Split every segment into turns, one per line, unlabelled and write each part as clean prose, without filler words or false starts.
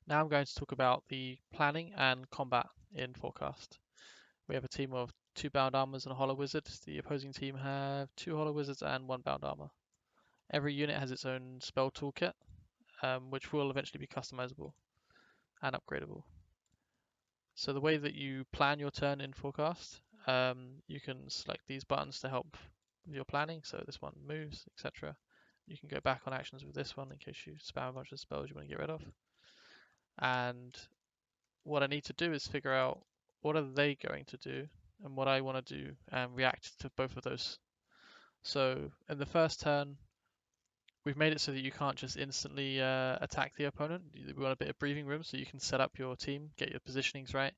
Now I'm going to talk about the planning and combat in Forecast. We have a team of 2 bound armors and a hollow wizard. The opposing team have 2 hollow wizards and 1 bound armor. Every unit has its own spell toolkit, which will eventually be customizable and upgradable. So the way that you plan your turn in Forecast, you can select these buttons to help with your planning. So this one moves, etc. You can go back on actions with this one in case you spam a bunch of spells you want to get rid of. And what I need to do is figure out what are they going to do and what I want to do and react to both of those. So in the first turn, we've made it so that you can't just instantly attack the opponent. We want a bit of breathing room so you can set up your team, get your positionings right,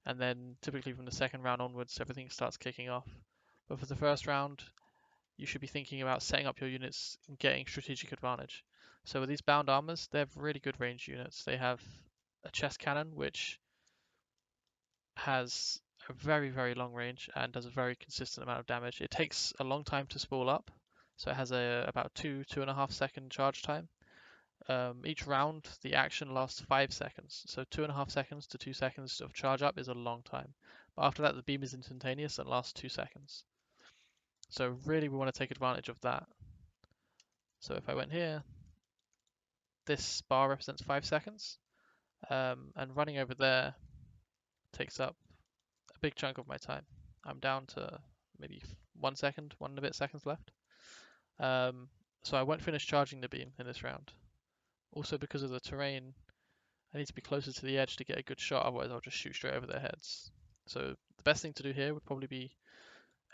and then typically from the second round onwards, everything starts kicking off. But for the first round, you should be thinking about setting up your units and getting strategic advantage. So with these bound armors, they're really good range units. They have a chest cannon, which has a very, very long range and does a very consistent amount of damage. It takes a long time to spool up, so it has about 2.5 second charge time. Each round, the action lasts 5 seconds, so 2.5 seconds to 2 seconds of charge up is a long time. But after that, the beam is instantaneous and lasts 2 seconds. So really, we want to take advantage of that. So if I went here, this bar represents 5 seconds, and running over there takes up a big chunk of my time. I'm down to maybe 1 second, 1 and a bit seconds left. So I won't finish charging the beam in this round. Also because of the terrain, I need to be closer to the edge to get a good shot, otherwise I'll just shoot straight over their heads. So the best thing to do here would probably be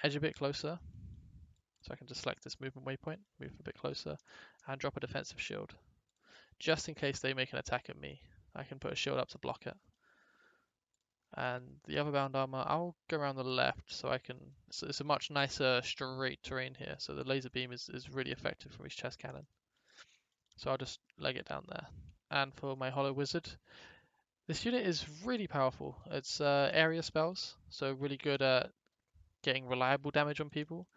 edge a bit closer. So I can just select this movement waypoint, move a bit closer, and drop a defensive shield. Just in case they make an attack at me, I can put a shield up to block it. And the other bound armor, I'll go around the left so I can. So it's a much nicer straight terrain here, so the laser beam is really effective from his chest cannon. So I'll just leg it down there. And for my hollow wizard, this unit is really powerful. It's area spells, so really good at getting reliable damage on people.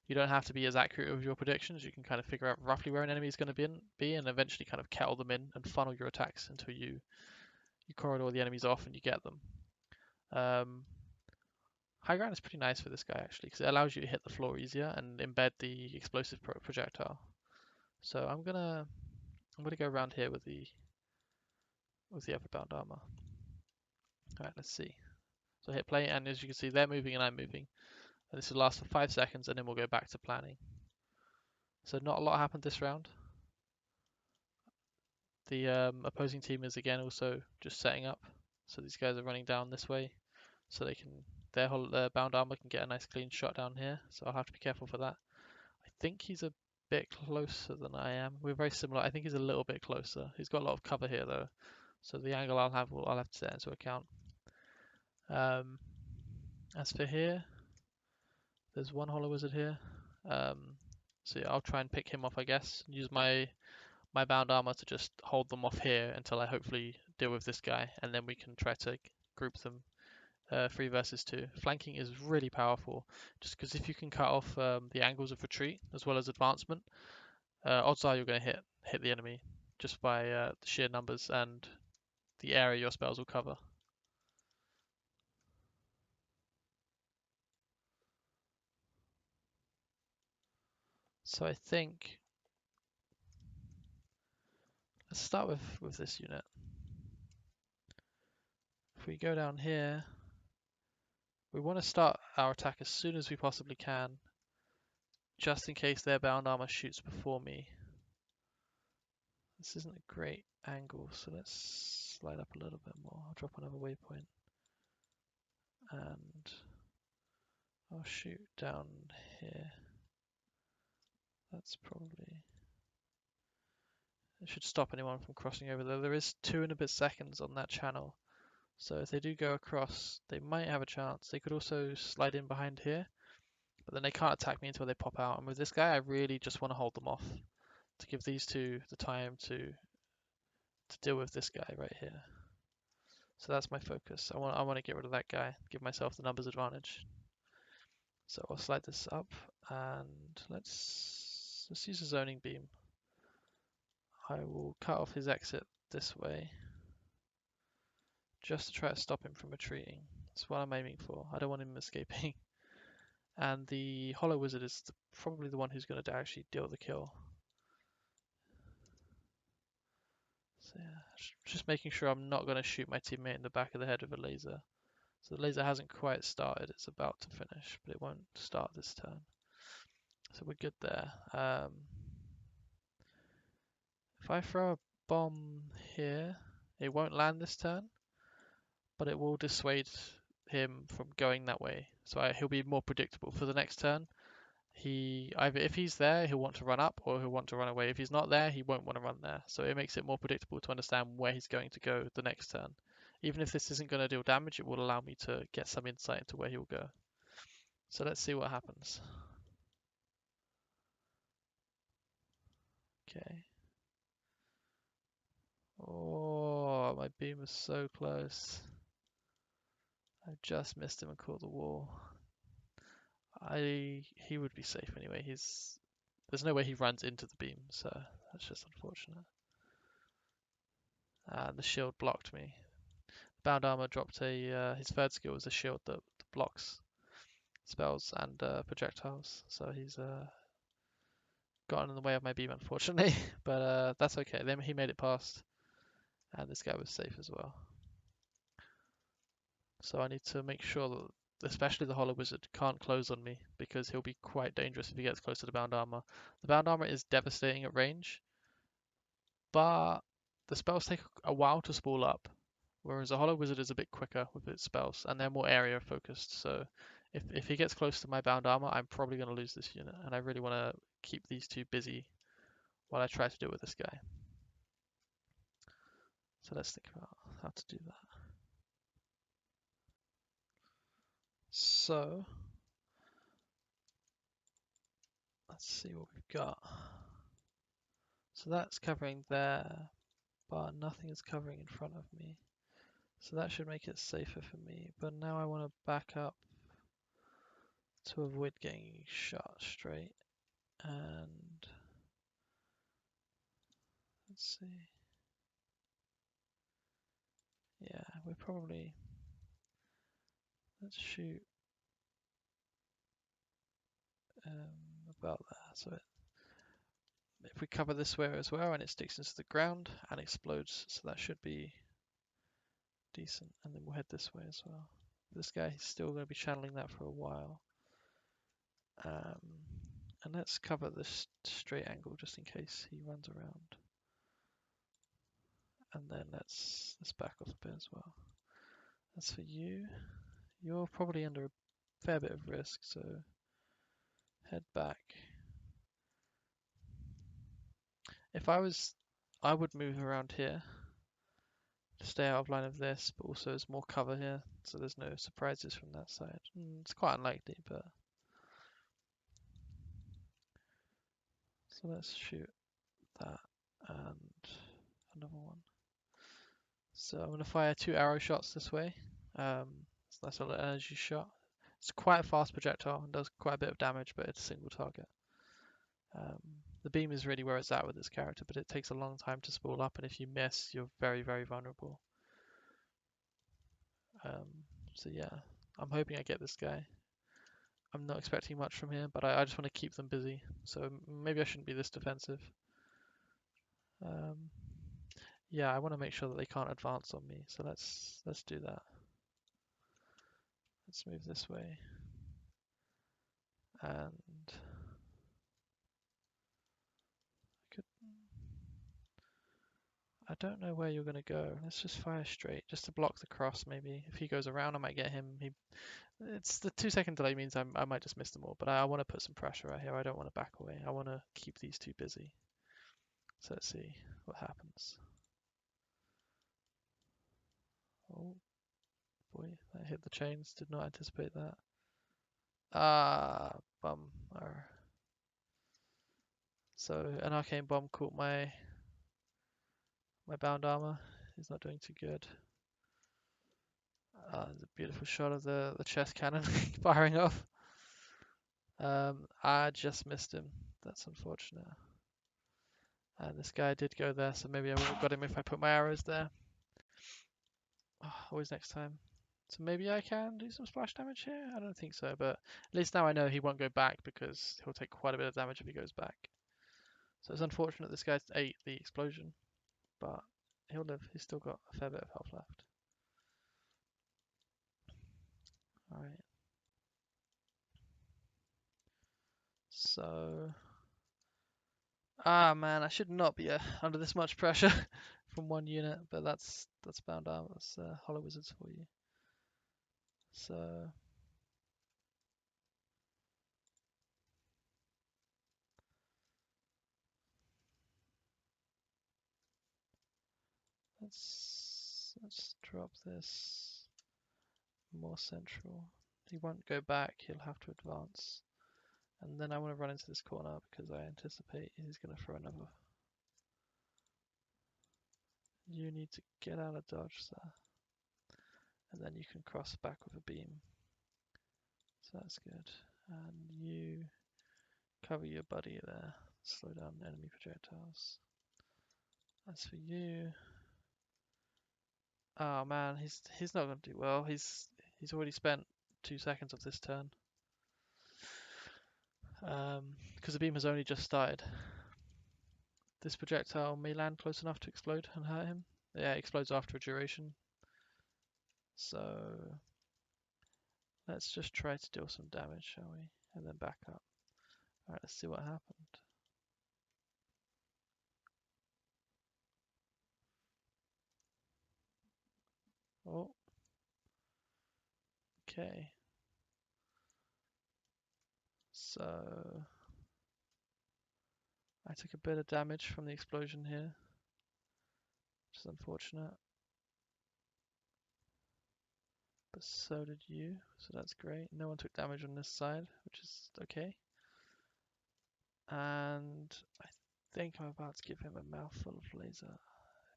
You don't have to be as accurate with your predictions. You can kind of figure out roughly where an enemy is going to be and eventually kind of kettle them in and funnel your attacks until you corridor the enemies off and you get them. High ground is pretty nice for this guy actually because it allows you to hit the floor easier and embed the explosive projectile. So I'm gonna go around here with the other bound armor. Alright, let's see. So I hit play, and as you can see, they're moving and I'm moving. And this will last for 5 seconds, and then we'll go back to planning. So not a lot happened this round. The opposing team is again also just setting up. So these guys are running down this way, so they can their bound armor can get a nice clean shot down here. So I'll have to be careful for that. I think he's a bit closer than I am. We're very similar. I think he's a little bit closer. He's got a lot of cover here though, so the angle I'll have to take into account. As for here, there's one hollow wizard here. So yeah, I'll try and pick him off, I guess. Use my bound armor to just hold them off here until I hopefully deal with this guy, and then we can try to group them 3 versus 2. Flanking is really powerful, just because if you can cut off the angles of retreat as well as advancement, odds are you're going to hit the enemy just by the sheer numbers and the area your spells will cover. So I think let's start with this unit. If we go down here, we want to start our attack as soon as we possibly can, just in case their bound armor shoots before me. This isn't a great angle, so let's slide up a little bit more. I'll drop another waypoint. And I'll shoot down here. That's probably... It should stop anyone from crossing over there. There is 2 and a bit seconds on that channel. So if they do go across, they might have a chance. They could also slide in behind here, but then they can't attack me until they pop out. And with this guy, I really just want to hold them off to give these 2 the time to deal with this guy right here. So that's my focus. I want to get rid of that guy, give myself the numbers advantage. So I'll slide this up and let's use a zoning beam. I will cut off his exit this way. just to try to stop him from retreating. That's what I'm aiming for. I don't want him escaping. And the Hollow Wizard is probably the one who's going to actually deal the kill. So yeah, just making sure I'm not going to shoot my teammate in the back of the head with a laser. So the laser hasn't quite started, it's about to finish, but it won't start this turn. So we're good there. If I throw a bomb here, it won't land this turn, but it will dissuade him from going that way. So he'll be more predictable for the next turn. Either if he's there, he'll want to run up, or he'll want to run away. If he's not there, he won't want to run there. So it makes it more predictable to understand where he's going to go the next turn. Even if this isn't going to deal damage, it will allow me to get some insight into where he'll go. So let's see what happens. Okay. Oh, my beam was so close. I just missed him and caught the wall. He would be safe anyway. There's no way he runs into the beam, so that's just unfortunate. The shield blocked me. Bound armor dropped his third skill is a shield that blocks spells and projectiles, so he's gotten in the way of my beam unfortunately, but that's okay. Then he made it past, and this guy was safe as well. So I need to make sure that especially the Hollow Wizard can't close on me, because he'll be quite dangerous if he gets close to the bound armor. The bound armor is devastating at range, but the spells take a while to spool up, whereas a Hollow Wizard is a bit quicker with its spells, and they're more area focused. So if he gets close to my bound armor, I'm probably going to lose this unit, and I really want to keep these two busy while I try to deal with this guy. So let's think about how to do that. So let's see what we've got. So that's covering there, but nothing is covering in front of me. So that should make it safer for me. But now I want to back up to avoid getting shot straight. And let's see. Yeah, we're probably, let's shoot about there. So if we cover this way as well, and it sticks into the ground and explodes, so that should be decent. And then we'll head this way as well. This guy is still going to be channeling that for a while. And let's cover this straight angle just in case he runs around. And then let's back off a bit as well. As for you, you're probably under a fair bit of risk, so head back. If I would move around here to stay out of line of this, but also there's more cover here, so there's no surprises from that side. It's quite unlikely, but so let's shoot that and another one. So I'm going to fire 2 arrow shots this way. So that's a little energy shot. It's quite a fast projectile and does quite a bit of damage, but it's a single target. The beam is really where it's at with this character, but it takes a long time to spool up, and if you miss, you're very, very vulnerable. So yeah, I'm hoping I get this guy. I'm not expecting much from here, but I just want to keep them busy, so maybe I shouldn't be this defensive. Yeah, I want to make sure that they can't advance on me, so let's do that. Let's move this way. And I don't know where you're going to go. Let's just fire straight, just to block the cross maybe. If he goes around, I might get him. It's the 2-second delay means I might just miss them all, but I want to put some pressure right here. I don't want to back away. I want to keep these two busy. So let's see what happens. Oh boy, that hit the chains. Did not anticipate that. Ah, bummer. So an arcane bomb caught my bound armor. He's not doing too good. There's a beautiful shot of the chest cannon firing off. I just missed him. That's unfortunate. And this guy did go there, so maybe I would have got him if I put my arrows there. Always next time. So maybe I can do some splash damage here? I don't think so, but at least now I know he won't go back because he'll take quite a bit of damage if he goes back. So it's unfortunate this guy ate the explosion, but he'll live. He's still got a fair bit of health left. Alright. So... man, I should not be under this much pressure from one unit, but that's bound out. That's Hollow Wizards for you. So... Let's drop this more central. He won't go back, he'll have to advance. And then I want to run into this corner because I anticipate he's going to throw another. You need to get out of dodge, sir. And then you can cross back with a beam. So that's good. And you cover your buddy there. Slow down enemy projectiles. As for you... Oh man, he's not going to do well. He's already spent 2 seconds of this turn. Because the beam has only just started. This projectile may land close enough to explode and hurt him. Yeah, it explodes after a duration. So let's just try to deal some damage, shall we? And then back up. Alright, let's see what happened. Oh. Okay. So I took a bit of damage from the explosion here, which is unfortunate. But so did you, so that's great. No one took damage on this side, which is okay. And I think I'm about to give him a mouthful of laser,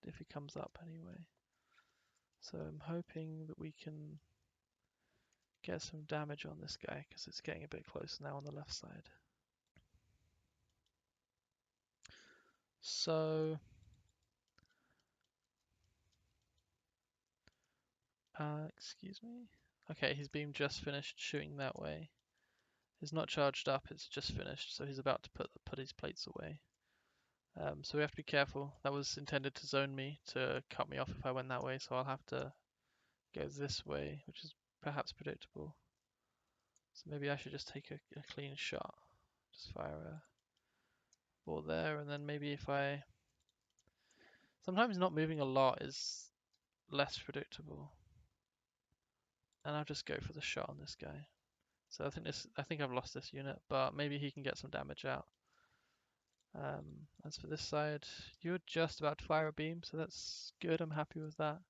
if he comes up anyway. So I'm hoping that we can get some damage on this guy, because it's getting a bit close now on the left side. So excuse me. Okay, his beam just finished shooting that way. It's not charged up, it's just finished, so he's about to put his plates away. So we have to be careful. That was intended to zone me, to cut me off if I went that way, so I'll have to go this way, which is perhaps predictable. So maybe I should just take a clean shot. Just fire a ball there, and then maybe if I... Sometimes not moving a lot is less predictable. And I'll just go for the shot on this guy. So I think I've lost this unit, but maybe he can get some damage out. As for this side, you're just about to fire a beam, so that's good. I'm happy with that.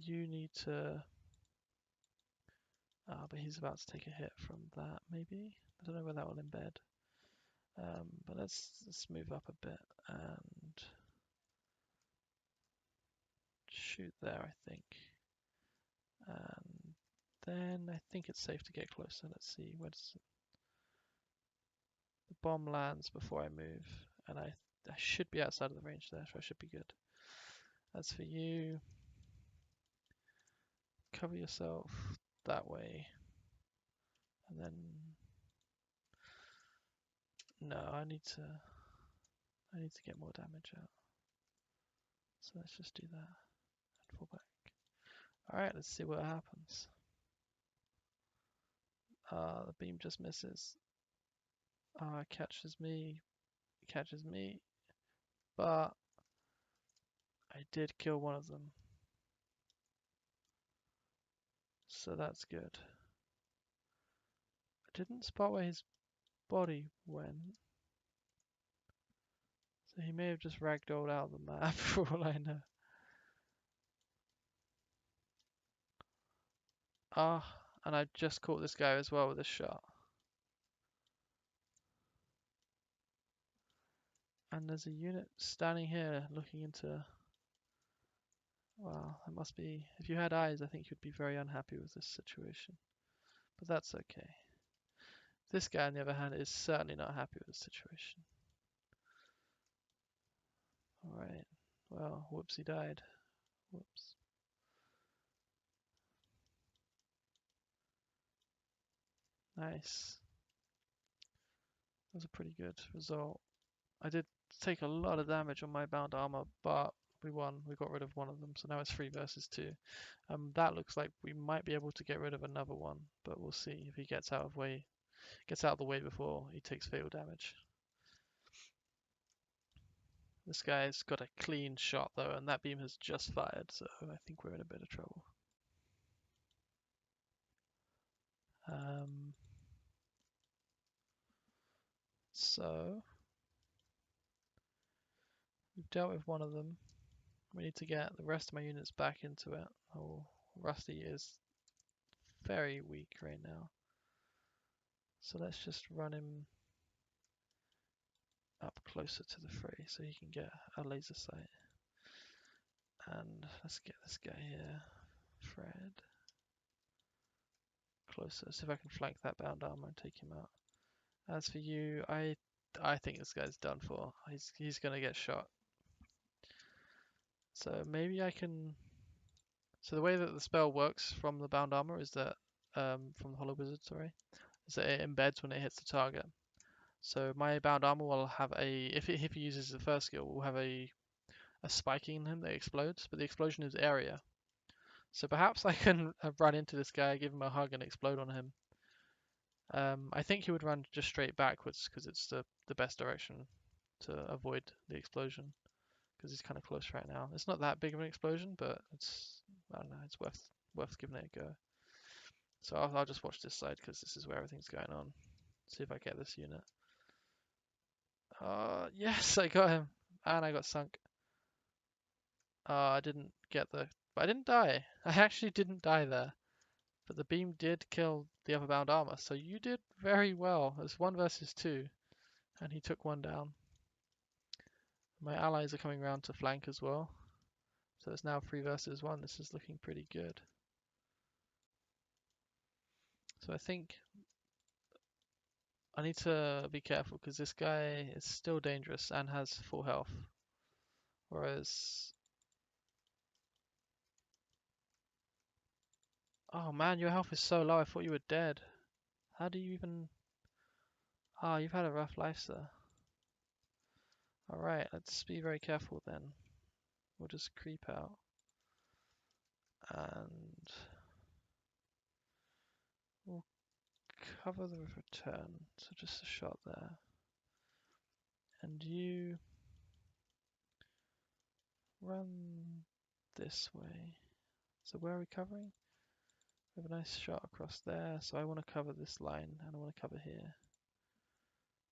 You need to... but he's about to take a hit from that, maybe? I don't know where that will embed. But let's move up a bit and shoot there, I think. And then I think it's safe to get closer. Let's see, where does the bomb lands before I move, and I should be outside of the range there, so I should be good. As for you, cover yourself that way, and then no, I need to get more damage out. So let's just do that and fall back. Alright, let's see what happens. The beam just misses. It catches me, but I did kill one of them. So that's good. I didn't spot where his body went. So he may have just ragdolled out of the map for all I know. And I just caught this guy as well with a shot. And there's a unit standing here looking into... Well, it must be... If you had eyes, I think you'd be very unhappy with this situation. But that's okay. This guy, on the other hand, is certainly not happy with the situation. Alright. Well, whoops, he died. Whoops. Nice. That was a pretty good result. I did take a lot of damage on my bound armor, but we won. We got rid of one of them, so now it's 3 versus 2. That looks like we might be able to get rid of another one, but we'll see if he gets out of the way before he takes fatal damage. This guy's got a clean shot though, and that beam has just fired, so I think we're in a bit of trouble. So we've dealt with one of them. We need to get the rest of my units back into it. Oh, Rusty is very weak right now. So let's just run him up closer to the fray so he can get a laser sight. And let's get this guy here, Fred, closer. See if I can flank that bound armor and take him out. As for you, I think this guy's done for. He's gonna get shot. So maybe I can. So the way that the spell works from the bound armor is that from the Hollow Wizard, sorry, is that it embeds when it hits the target. So my bound armor will have a if he uses the first skill, will have a spiking in him that explodes, but the explosion is area. So perhaps I can run into this guy, give him a hug, and explode on him. I think he would run just straight backwards because it's the best direction to avoid the explosion because he's kind of close right now. It's not that big of an explosion, but I don't know, it's worth giving it a go. So I'll just watch this side because this is where everything's going on. See if I get this unit. Yes, I got him, and I got sunk. I didn't get but I didn't die. I actually didn't die there. But the beam did kill the other bound armor, so you did very well. It was 1 versus 2, and he took one down. My allies are coming around to flank as well, so it's now 3 versus 1. This is looking pretty good. So I think I need to be careful because this guy is still dangerous and has full health. Whereas, oh man, your health is so low. I thought you were dead. How do you even? Ah, you've had a rough life, sir. Alright, let's be very careful then. We'll just creep out. And we'll cover the return. So just a shot there. And you run this way. So where are we covering? We have a nice shot across there. So I want to cover this line and I want to cover here.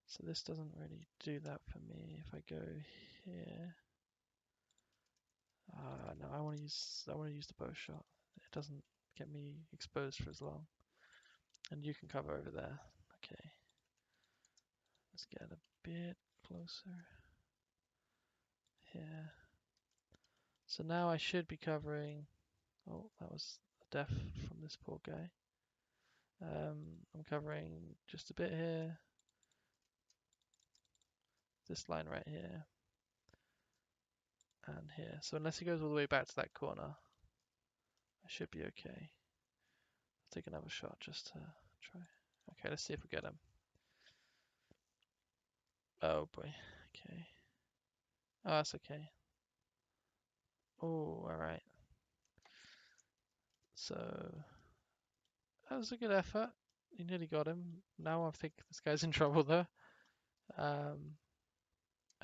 So this doesn't really do that for me. If I go here, no, I want to use the bow shot. It doesn't get me exposed for as long. And you can cover over there. Okay. Let's get a bit closer here. So now I should be covering. Oh, that was a death from this poor guy. I'm covering just a bit here. This line right here. And here. So unless he goes all the way back to that corner, I should be okay. I'll take another shot just to try. Okay, let's see if we get him. Oh boy. Okay. Oh, that's okay. Oh, alright. So that was a good effort. You nearly got him. Now I think this guy's in trouble though.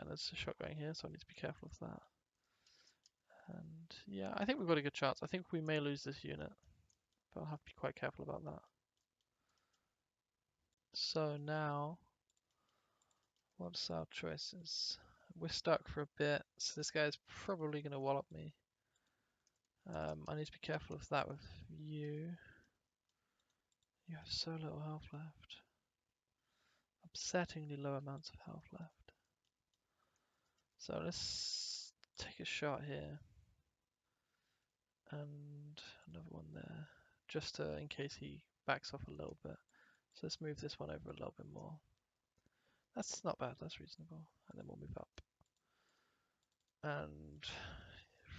And there's a shot going here, so I need to be careful of that. And yeah, I think we've got a good chance. I think we may lose this unit, but I'll have to be quite careful about that. So now, what's our choices? We're stuck for a bit, so this guy's probably going to wallop me. I need to be careful of that with you. You have so little health left. Upsettingly low amounts of health left. So let's take a shot here. And another one there, just to, in case he backs off a little bit. So let's move this one over a little bit more. That's not bad, that's reasonable. And then we'll move up. And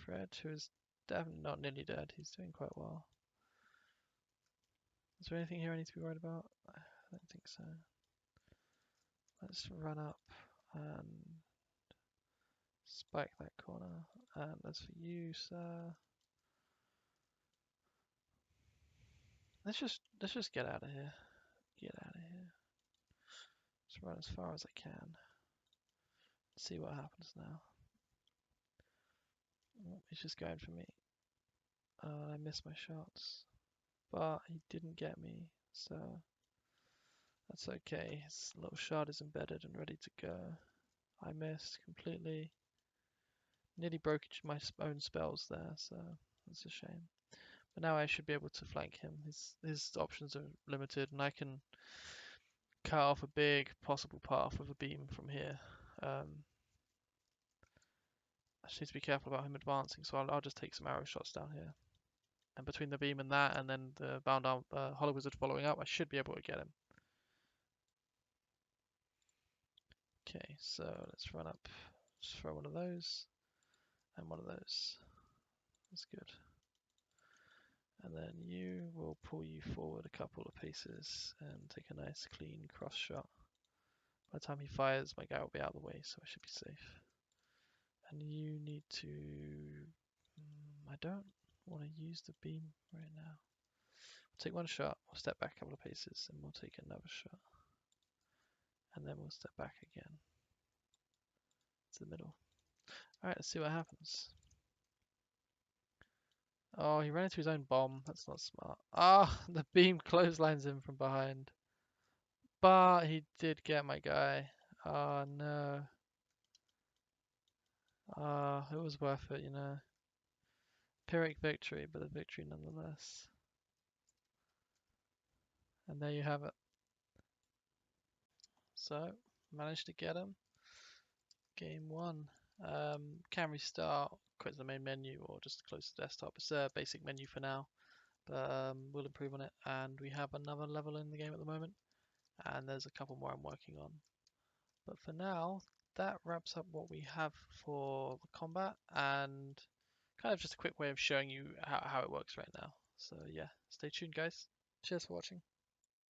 Fred, who is definitely not nearly dead. He's doing quite well. Is there anything here I need to be worried about? I don't think so. Let's run up and spike that corner. And as for you, sir, let's just get out of here. Get out of here. Just run as far as I can. See what happens now. Oh, he's just going for me. I missed my shots, but he didn't get me, so that's okay. His little shot is embedded and ready to go. I missed completely. Nearly broke my own spells there, so that's a shame. But now I should be able to flank him. His options are limited, and I can cut off a big possible path with a beam from here. I just need to be careful about him advancing, so I'll just take some arrow shots down here. And between the beam and that, and then the bound arm, Hollow Wizard following up, I should be able to get him. Okay, so let's run up, just throw one of those, and one of those. That's good. And then you will pull you forward a couple of paces and take a nice clean cross shot. By the time he fires, my guy will be out of the way, so I should be safe. And you need to... I don't want to use the beam right now. We'll take one shot, we'll step back a couple of paces, and we'll take another shot. And then we'll step back again to the middle. Alright, let's see what happens. Oh, he ran into his own bomb. That's not smart. Ah, the beam clotheslines him from behind. But he did get my guy. Oh no. Ah, it was worth it, you know. Pyrrhic victory, but a victory nonetheless. And there you have it. So, managed to get him. Game 1. Can restart, quit the main menu, or just close the desktop. It's a basic menu for now, but we'll improve on it. And we have another level in the game at the moment, and there's a couple more I'm working on. But for now, that wraps up what we have for the combat, and kind of just a quick way of showing you how it works right now. So yeah, stay tuned guys. Cheers for watching.